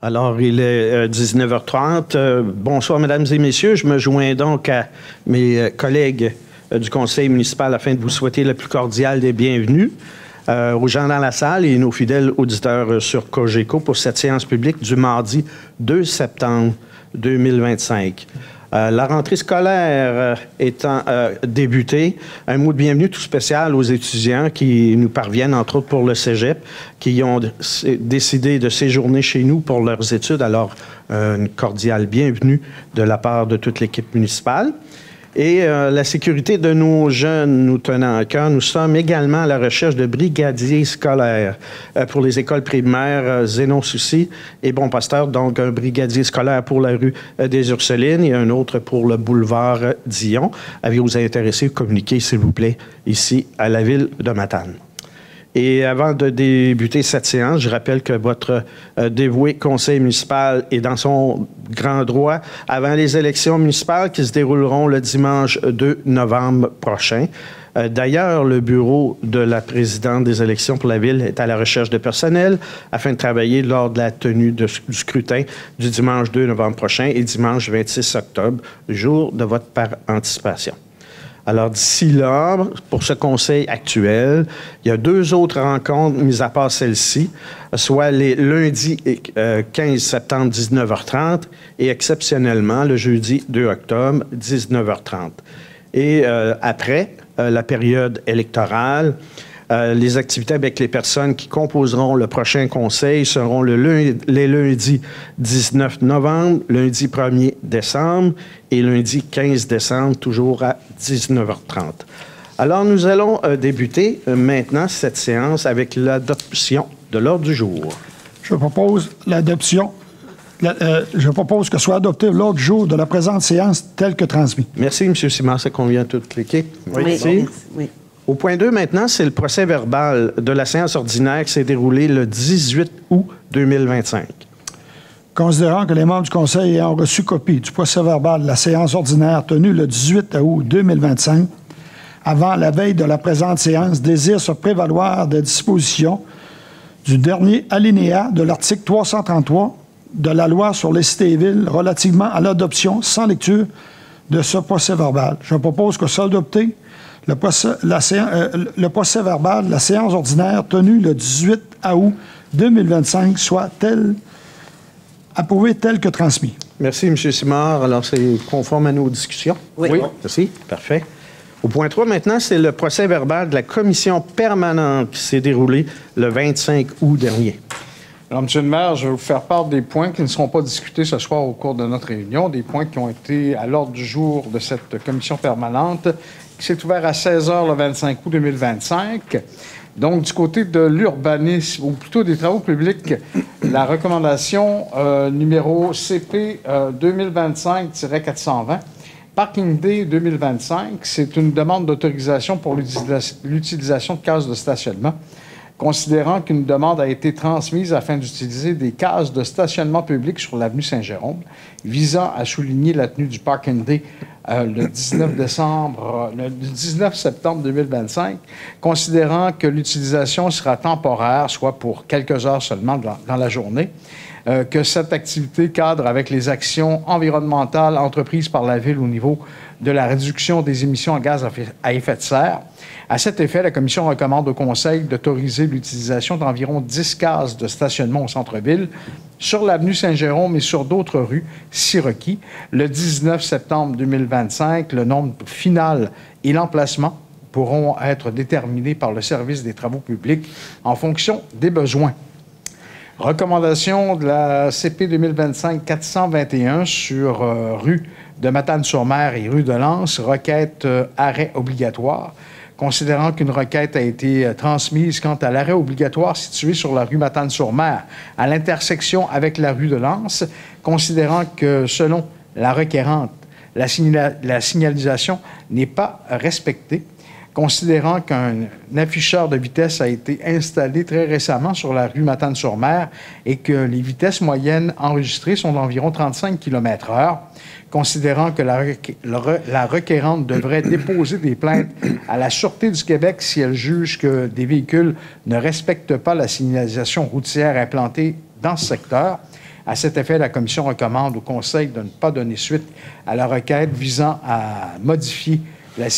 Alors, il est 19h30. Bonsoir, mesdames et messieurs. Je me joins donc à mes collègues du conseil municipal afin de vous souhaiter la plus cordiale des bienvenues aux gens dans la salle et nos fidèles auditeurs sur Cogeco pour cette séance publique du mardi 2 septembre 2025. La rentrée scolaire étant débutée, un mot de bienvenue tout spécial aux étudiants qui nous parviennent, entre autres pour le cégep, qui ont décidé de séjourner chez nous pour leurs études. Alors, une cordiale bienvenue de la part de toute l'équipe municipale. Et la sécurité de nos jeunes nous tenant à cœur, nous sommes également à la recherche de brigadiers scolaires pour les écoles primaires Zénon Soucy et Bon Pasteur. Donc, un brigadier scolaire pour la rue des Ursulines et un autre pour le boulevard Dion. Avez-vous intéressé, communiquez, s'il vous plaît, ici à la ville de Matane. Et avant de débuter cette séance, je rappelle que votre dévoué conseil municipal est dans son grand droit avant les élections municipales qui se dérouleront le dimanche 2 novembre prochain. D'ailleurs, le bureau de la présidente des élections pour la ville est à la recherche de personnel afin de travailler lors de la tenue du scrutin du dimanche 2 novembre prochain et dimanche 26 octobre, jour de vote par anticipation. Alors, d'ici là, pour ce conseil actuel, il y a deux autres rencontres, mis à part celle-ci, soit les lundis 15 septembre, 19h30 et exceptionnellement le jeudi 2 octobre, 19h30. Et après la période électorale, les activités avec les personnes qui composeront le prochain conseil seront les lundis 19 novembre, lundi 1er décembre et lundi 15 décembre, toujours à 19h30. Alors, nous allons débuter maintenant cette séance avec l'adoption de l'ordre du jour. Je propose l'adoption. Je propose que soit adopté l'ordre du jour de la présente séance tel que transmis. Merci, M. Simard. Ça convient à toute l'équipe. Oui, merci. Oui. Au point 2, maintenant, c'est le procès verbal de la séance ordinaire qui s'est déroulée le 18 août 2025. Considérant que les membres du Conseil ayant reçu copie du procès verbal de la séance ordinaire tenue le 18 août 2025, avant la veille de la présente séance, désirent se prévaloir des dispositions du dernier alinéa de l'article 333 de la loi sur les cités et villes relativement à l'adoption sans lecture de ce procès verbal. Je propose que soit adopté le procès verbal de la séance ordinaire tenue le 18 août 2025 soit approuvé tel que transmis. Merci, M. Simard. Alors, c'est conforme à nos discussions? Oui. Merci. Parfait. Au point 3, maintenant, c'est le procès verbal de la commission permanente qui s'est déroulé le 25 août dernier. Alors, M. le maire, je vais vous faire part des points qui ne seront pas discutés ce soir au cours de notre réunion, des points qui ont été à l'ordre du jour de cette commission permanente qui s'est ouverte à 16h le 25 août 2025. Donc, du côté de l'urbanisme, ou plutôt des travaux publics, la recommandation numéro CP 2025-420, Parking Day 2025, c'est une demande d'autorisation pour l'utilisation de cases de stationnement. Considérant qu'une demande a été transmise afin d'utiliser des cases de stationnement public sur l'avenue Saint-Jérôme, visant à souligner la tenue du Parking Day le 19 septembre 2025, considérant que l'utilisation sera temporaire, soit pour quelques heures seulement dans la journée, que cette activité cadre avec les actions environnementales entreprises par la Ville au niveau de la réduction des émissions en gaz à effet de serre. À cet effet, la Commission recommande au Conseil d'autoriser l'utilisation d'environ 10 cases de stationnement au centre-ville, sur l'avenue Saint-Jérôme et sur d'autres rues, si requis. Le 19 septembre 2025, le nombre final et l'emplacement pourront être déterminés par le service des travaux publics en fonction des besoins. Recommandation de la CP 2025-421 sur rue de Matane-sur-Mer et rue de Lens, requête arrêt obligatoire. Considérant qu'une requête a été transmise quant à l'arrêt obligatoire situé sur la rue Matane-sur-Mer à l'intersection avec la rue de Lens, considérant que selon la requérante, la signalisation n'est pas respectée, considérant qu'un afficheur de vitesse a été installé très récemment sur la rue Matane-sur-Mer et que les vitesses moyennes enregistrées sont d'environ 35 km/h, considérant que la requérante devrait déposer des plaintes à la Sûreté du Québec si elle juge que des véhicules ne respectent pas la signalisation routière implantée dans ce secteur. À cet effet, la Commission recommande au Conseil de ne pas donner suite à la requête visant à modifier la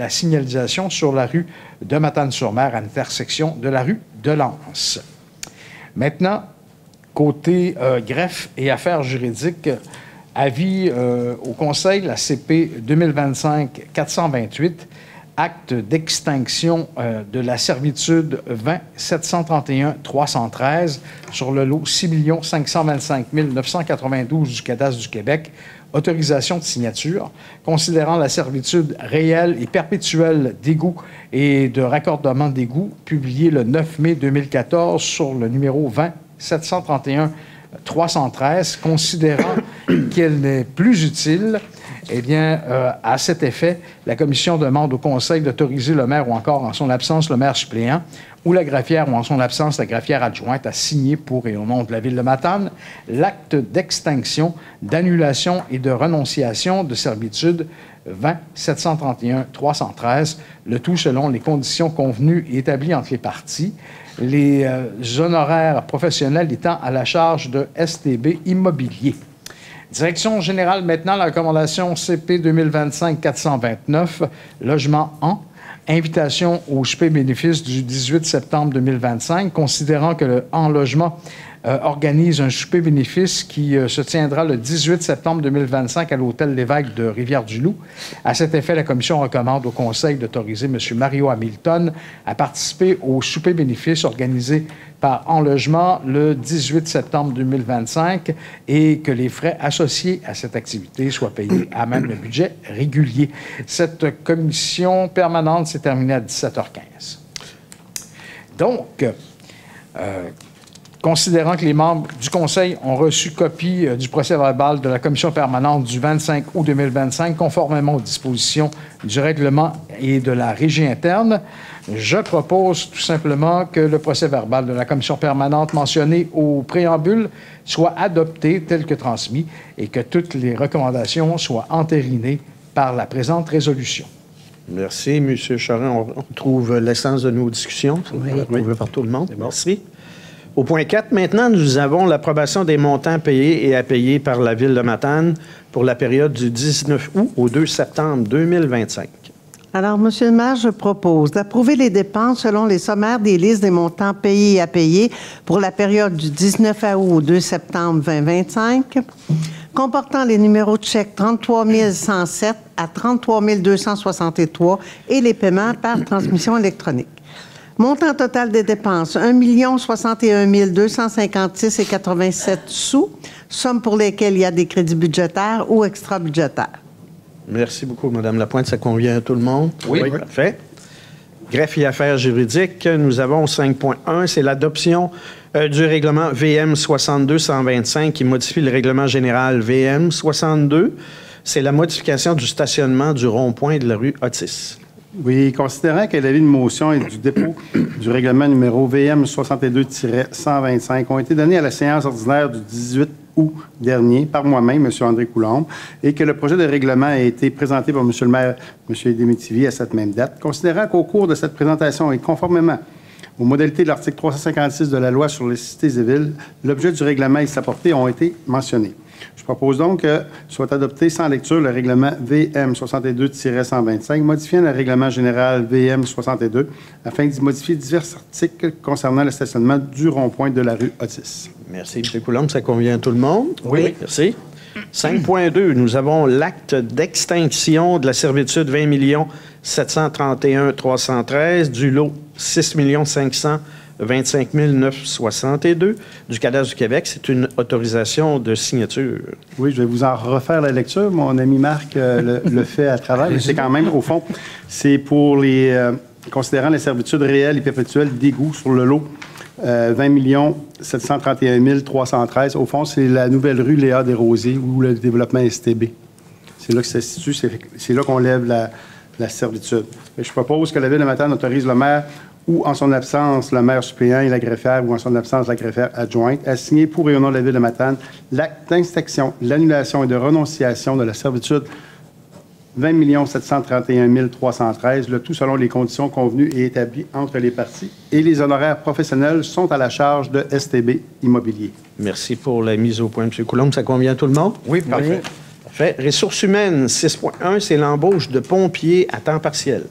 signalisation sur la rue de Matane-sur-Mer à l'intersection de la rue de Lens. Maintenant, côté greffe et affaires juridiques, avis au Conseil, la CP 2025-428, acte d'extinction de la servitude 20-731-313 sur le lot 6 525 992 du Cadastre du Québec, autorisation de signature, considérant la servitude réelle et perpétuelle d'égouts et de raccordement d'égouts, publiée le 9 mai 2014 sur le numéro 20-731-313, considérant qu'elle n'est plus utile. Eh bien, à cet effet, la Commission demande au Conseil d'autoriser le maire ou encore, en son absence, le maire suppléant ou la greffière ou en son absence, la greffière adjointe à signer pour et au nom de la Ville de Matane l'acte d'extinction, d'annulation et de renonciation de servitude 20-731-313, le tout selon les conditions convenues et établies entre les parties, les honoraires professionnels étant à la charge de STB Immobilier. Direction générale, maintenant, la recommandation CP 2025-429, logement en, invitation au souper bénéfice du 18 septembre 2025, considérant que le En Logement organise un souper bénéfice qui se tiendra le 18 septembre 2025 à l'Hôtel L'Évêque de Rivière-du-Loup. À cet effet, la Commission recommande au Conseil d'autoriser M. Mario Hamilton à participer au souper bénéfice organisé par En Logement le 18 septembre 2025 et que les frais associés à cette activité soient payés à même le budget régulier. Cette commission permanente s'est terminée à 17h15. Donc, considérant que les membres du Conseil ont reçu copie du procès-verbal de la commission permanente du 25 août 2025, conformément aux dispositions du règlement et de la régie interne, je propose tout simplement que le procès-verbal de la commission permanente mentionné au préambule soit adopté tel que transmis et que toutes les recommandations soient entérinées par la présente résolution. Merci, M. Charest. On trouve l'essence de nos discussions. On l'a trouvé par tout le monde. Merci. Au point 4, maintenant, nous avons l'approbation des montants payés et à payer par la Ville de Matane pour la période du 19 août au 2 septembre 2025. Alors, Monsieur le maire, je propose d'approuver les dépenses selon les sommaires des listes des montants payés et à payer pour la période du 19 août au 2 septembre 2025, comportant les numéros de chèque 33 107 à 33 263 et les paiements par transmission électronique. Montant total des dépenses, 1 061 256,87 sous, somme pour lesquelles il y a des crédits budgétaires ou extra-budgétaires. Merci beaucoup, Mme Lapointe. Ça convient à tout le monde? Oui. Parfait. Greffe et affaires juridiques, nous avons 5.1, c'est l'adoption du règlement VM 62-125 qui modifie le règlement général VM 62. C'est la modification du stationnement du rond-point de la rue Otis. Oui, considérant que l'avis de motion et du dépôt du règlement numéro VM 62-125 ont été donnés à la séance ordinaire du 18 août dernier par moi-même, M. André Coulombe, et que le projet de règlement a été présenté par M. le maire, M. Démétivier, à cette même date, considérant qu'au cours de cette présentation et conformément aux modalités de l'article 356 de la loi sur les cités et villes, l'objet du règlement et sa portée ont été mentionnés. Je propose donc que soit adopté sans lecture le règlement VM 62-125, modifiant le règlement général VM 62 afin d'y modifier divers articles concernant le stationnement du rond-point de la rue Otis. Merci, M. Coulombe. Ça convient à tout le monde? Oui. Merci. 5.2, nous avons l'acte d'extinction de la servitude 20 731 313 du lot 6 525 962 du Cadastre du Québec. C'est une autorisation de signature. Oui, je vais vous en refaire la lecture. Mon ami Marc le fait à travers. Mais c'est quand même, au fond, c'est pour les... considérant les servitudes réelles et perpétuelles d'égout sur le lot 20 731 313. Au fond, c'est la nouvelle rue Léa Desrosiers ou le développement STB. C'est là que ça se situe. C'est là qu'on lève la servitude. Et je propose que la Ville de Matane autorise le maire ou, en son absence, le maire suppléant et la greffière, ou en son absence, la greffière adjointe, à signer pour et au nom de la Ville de Matane l'acte d'inspection, l'annulation et de renonciation de la servitude 20 731 313, le tout selon les conditions convenues et établies entre les parties. Et les honoraires professionnels sont à la charge de STB Immobilier. Merci pour la mise au point, M. Coulombe. Ça convient à tout le monde? Oui, parfait. Parfait. Ressources humaines, 6.1, c'est l'embauche de pompiers à temps partiel.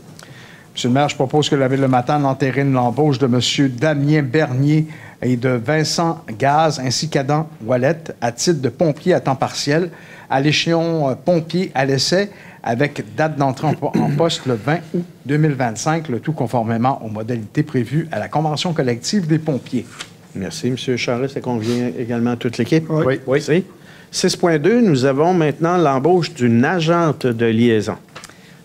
Monsieur le maire, je propose que la Ville de Matane entérine l'embauche de M. Damien Bernier et de Vincent Gaz ainsi qu'Adam Wallet à titre de pompier à temps partiel à l'échelon pompier à l'essai avec date d'entrée en poste le 20 août 2025, le tout conformément aux modalités prévues à la Convention collective des pompiers. Merci, M. Charest. Ça convient également à toute l'équipe? Oui. Oui. 6.2, nous avons maintenant l'embauche d'une agente de liaison.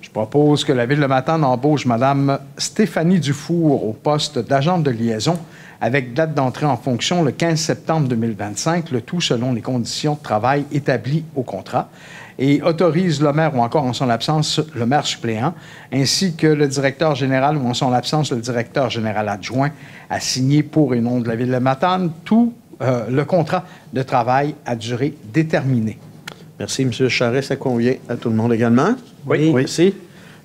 Je propose que la Ville de Matane embauche Mme Stéphanie Dufour au poste d'agente de liaison avec date d'entrée en fonction le 15 septembre 2025, le tout selon les conditions de travail établies au contrat, et autorise le maire ou encore en son absence le maire suppléant, ainsi que le directeur général ou en son absence le directeur général adjoint à signer pour et nom de la Ville de Matane tout le contrat de travail à durée déterminée. Merci, M. Charest. Ça convient à tout le monde également? Oui. Merci.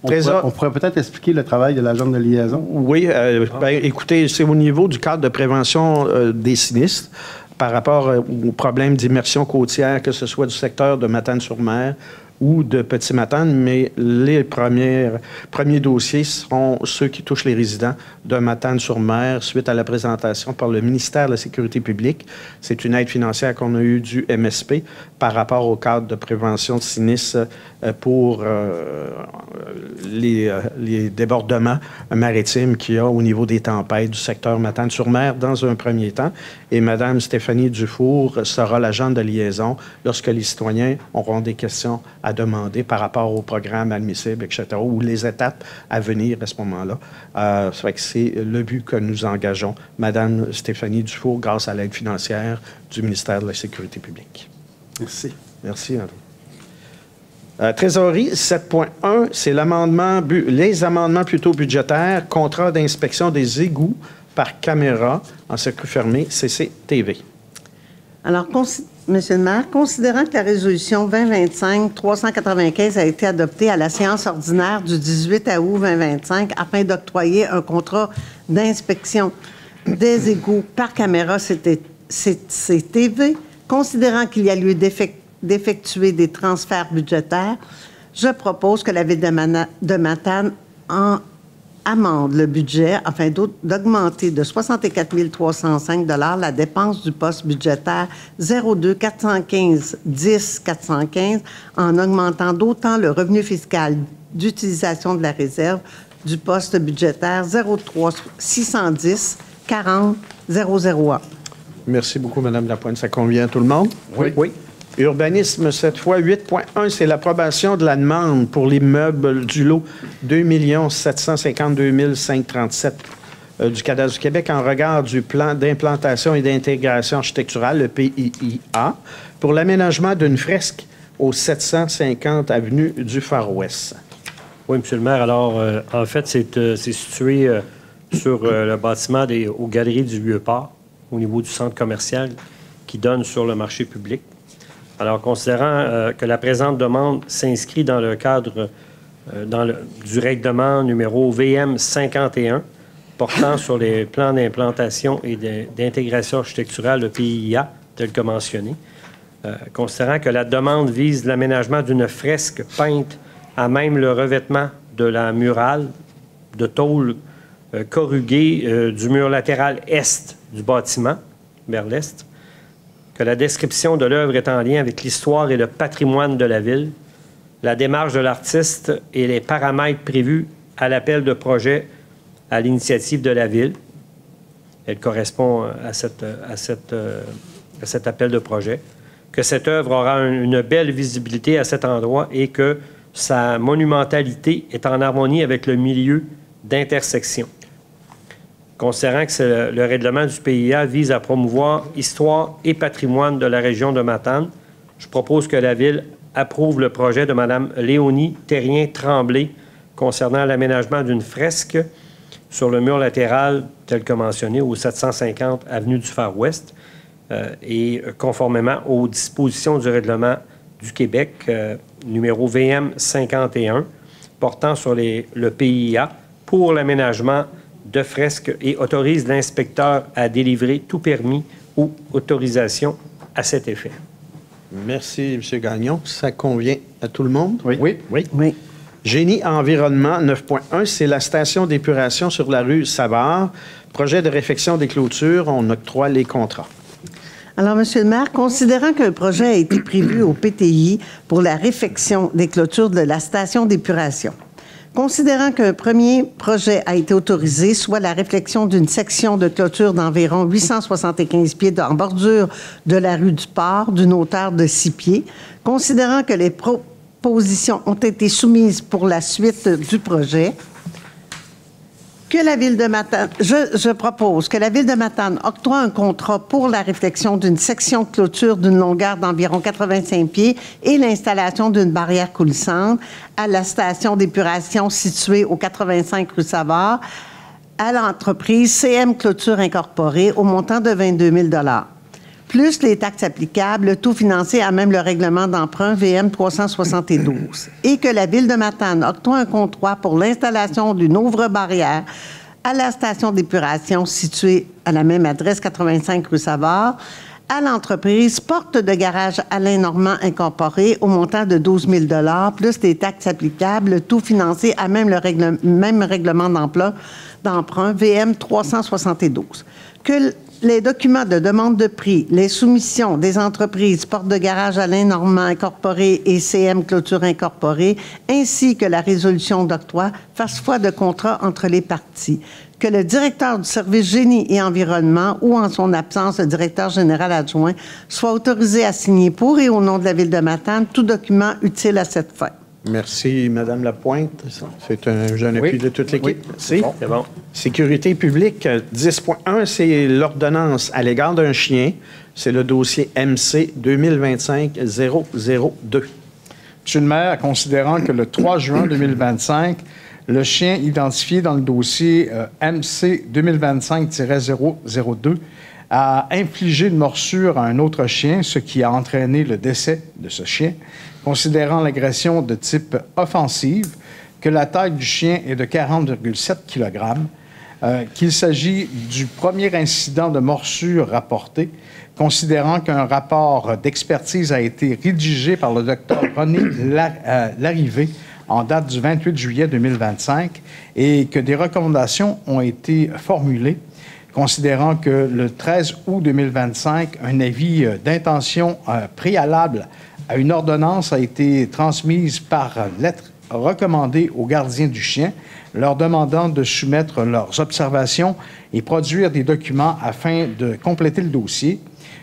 On pourrait peut-être expliquer le travail de l'agent de liaison. Oui, écoutez, c'est au niveau du cadre de prévention des sinistres par rapport aux problèmes d'immersion côtière, que ce soit du secteur de Matane-sur-Mer ou de Petit-Matane, mais les premiers dossiers seront ceux qui touchent les résidents de Matane-sur-Mer suite à la présentation par le ministère de la Sécurité publique. C'est une aide financière qu'on a eue du MSP par rapport au cadre de prévention de sinistres pour les débordements maritimes qu'il y a au niveau des tempêtes du secteur Matane-sur-Mer dans un premier temps. Et Mme Stéphanie Dufour sera l'agente de liaison lorsque les citoyens auront des questions à demander par rapport au programme admissible, etc., ou les étapes à venir à ce moment-là. Ça fait que c'est le but que nous engageons, Mme Stéphanie Dufour, grâce à l'aide financière du ministère de la Sécurité publique. Merci. Merci, André. Trésorerie, 7.1, c'est les amendements plutôt budgétaires, contrat d'inspection des égouts par caméra en circuit fermé, CCTV. Alors, Monsieur le maire, considérant que la résolution 2025-395 a été adoptée à la séance ordinaire du 18 août 2025 afin d'octroyer un contrat d'inspection des égouts par caméra CCTV, considérant qu'il y a lieu d'effectuer des transferts budgétaires, je propose que la Ville de Matane amende le budget afin d'augmenter de 64 305 $ la dépense du poste budgétaire 02 415 10 415 en augmentant d'autant le revenu fiscal d'utilisation de la réserve du poste budgétaire 03 610 40 001. Merci beaucoup, Mme Lapointe. Ça convient à tout le monde? Oui. Urbanisme, cette fois, 8.1, c'est l'approbation de la demande pour l'immeuble du lot 2 752 537 du Cadastre du Québec en regard du plan d'implantation et d'intégration architecturale, le PIIA, pour l'aménagement d'une fresque au 750 avenue du Far West. Oui, M. le maire. Alors, en fait, c'est situé sur le bâtiment aux Galeries du Vieux-Port, au niveau du centre commercial qui donne sur le marché public. Alors, considérant que la présente demande s'inscrit dans le cadre du règlement numéro VM 51 portant sur les plans d'implantation et d'intégration architecturale, le PIA, tel que mentionné, considérant que la demande vise l'aménagement d'une fresque peinte à même le revêtement de la murale de tôle corrugée du mur latéral est du bâtiment, vers l'est, que la description de l'œuvre est en lien avec l'histoire et le patrimoine de la ville, la démarche de l'artiste et les paramètres prévus à l'appel de projet à l'initiative de la ville. Elle correspond à cet appel de projet. Que cette œuvre aura une belle visibilité à cet endroit et que sa monumentalité est en harmonie avec le milieu d'intersection. Considérant que le règlement du PIA vise à promouvoir histoire et patrimoine de la région de Matane, je propose que la Ville approuve le projet de Mme Léonie Terrien-Tremblay concernant l'aménagement d'une fresque sur le mur latéral, tel que mentionné, au 750 avenue du Far West, et conformément aux dispositions du règlement du Québec, numéro VM 51, portant sur le PIA pour l'aménagement de fresques et autorise l'inspecteur à délivrer tout permis ou autorisation à cet effet. Merci, M. Gagnon. Ça convient à tout le monde? Oui. Oui. Génie environnement 9.1, c'est la station d'épuration sur la rue Savard. Projet de réfection des clôtures, on octroie les contrats. Alors, Monsieur le maire, considérant qu'un projet a été prévu au PTI pour la réfection des clôtures de la station d'épuration, considérant qu'un premier projet a été autorisé, soit la réflexion d'une section de clôture d'environ 875 pieds en bordure de la rue du Port, d'une hauteur de 6 pieds, considérant que les propositions ont été soumises pour la suite du projet, que la Ville de Matane, je propose que la Ville de Matane octroie un contrat pour la réflexion d'une section de clôture d'une longueur d'environ 85 pieds et l'installation d'une barrière coulissante à la station d'épuration située au 85 rue Savard à l'entreprise CM Clôture Incorporée au montant de 22 000 $, plus les taxes applicables, le tout financé à même le règlement d'emprunt VM 372, et que la Ville de Matane octroie un contrat pour l'installation d'une ouvre-barrière à la station d'épuration située à la même adresse, 85 rue Savard, à l'entreprise Porte de garage Alain Normand Incorporé au montant de 12 000 $, plus les taxes applicables, le tout financé à même le même règlement d'emprunt VM 372. Que les documents de demande de prix, les soumissions des entreprises Porte de garage Alain Normand Incorporé et CM Clôture Incorporée, ainsi que la résolution d'octroi fassent foi de contrat entre les parties. Que le directeur du service génie et environnement ou, en son absence, le directeur général adjoint soit autorisé à signer pour et au nom de la Ville de Matane tout document utile à cette fin. Merci, Mme Lapointe. C'est un jeune appui de toute l'équipe. Oui. Merci. C'est bon. Sécurité publique, 10.1, c'est l'ordonnance à l'égard d'un chien. C'est le dossier MC 2025-002. Monsieur le maire, considérant que le 3 juin 2025, le chien identifié dans le dossier MC 2025-002 a infligé une morsure à un autre chien, ce qui a entraîné le décès de ce chien, considérant l'agression de type offensive, que la taille du chien est de 40,7 kg, qu'il s'agit du premier incident de morsure rapporté, considérant qu'un rapport d'expertise a été rédigé par le docteur René Larrivé en date du 28 juillet 2025 et que des recommandations ont été formulées, considérant que le 13 août 2025, un avis d'intention préalable à une ordonnance a été transmise par lettre recommandée aux gardiens du chien, leur demandant de soumettre leurs observations et produire des documents afin de compléter le dossier,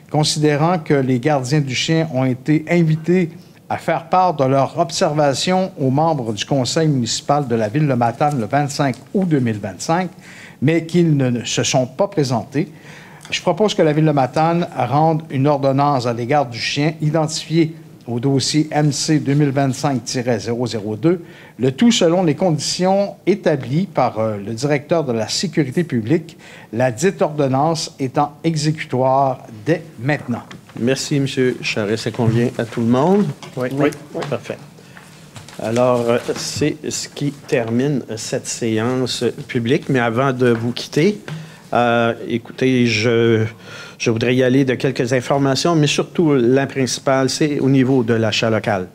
considérant que les gardiens du chien ont été invités à faire part de leurs observations aux membres du conseil municipal de la Ville de Matane le 25 août 2025, mais qu'ils ne se sont pas présentés. Je propose que la Ville de Matane rende une ordonnance à l'égard du chien identifié au dossier MC 2025-002, le tout selon les conditions établies par le directeur de la sécurité publique, la dite ordonnance étant exécutoire dès maintenant. Merci, M. Charest. Ça convient à tout le monde? Oui. Parfait. Alors, c'est ce qui termine cette séance publique. Mais avant de vous quitter, écoutez, je voudrais y aller de quelques informations, mais surtout, la principale, c'est au niveau de l'achat local.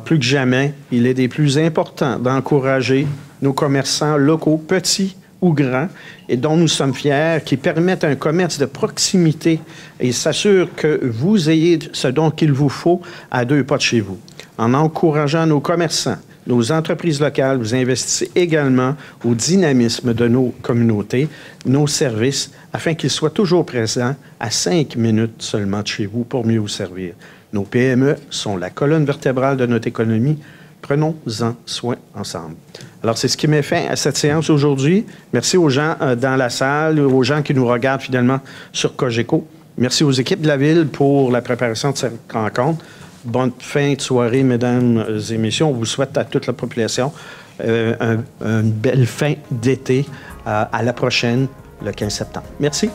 Plus que jamais, il est des plus importants d'encourager nos commerçants locaux, petits ou grands, et dont nous sommes fiers, qui permettent un commerce de proximité et s'assurent que vous ayez ce dont il vous faut à 2 pas de chez vous. En encourageant nos commerçants, nos entreprises locales, vous investissez également au dynamisme de nos communautés, nos services, afin qu'ils soient toujours présents à 5 minutes seulement de chez vous pour mieux vous servir. Nos PME sont la colonne vertébrale de notre économie. Prenons-en soin ensemble. Alors, c'est ce qui met fin à cette séance aujourd'hui. Merci aux gens dans la salle, aux gens qui nous regardent finalement sur Cogeco. Merci aux équipes de la Ville pour la préparation de cette rencontre. Bonne fin de soirée, mesdames et messieurs. On vous souhaite à toute la population une belle fin d'été. À la prochaine, le 15 septembre. Merci.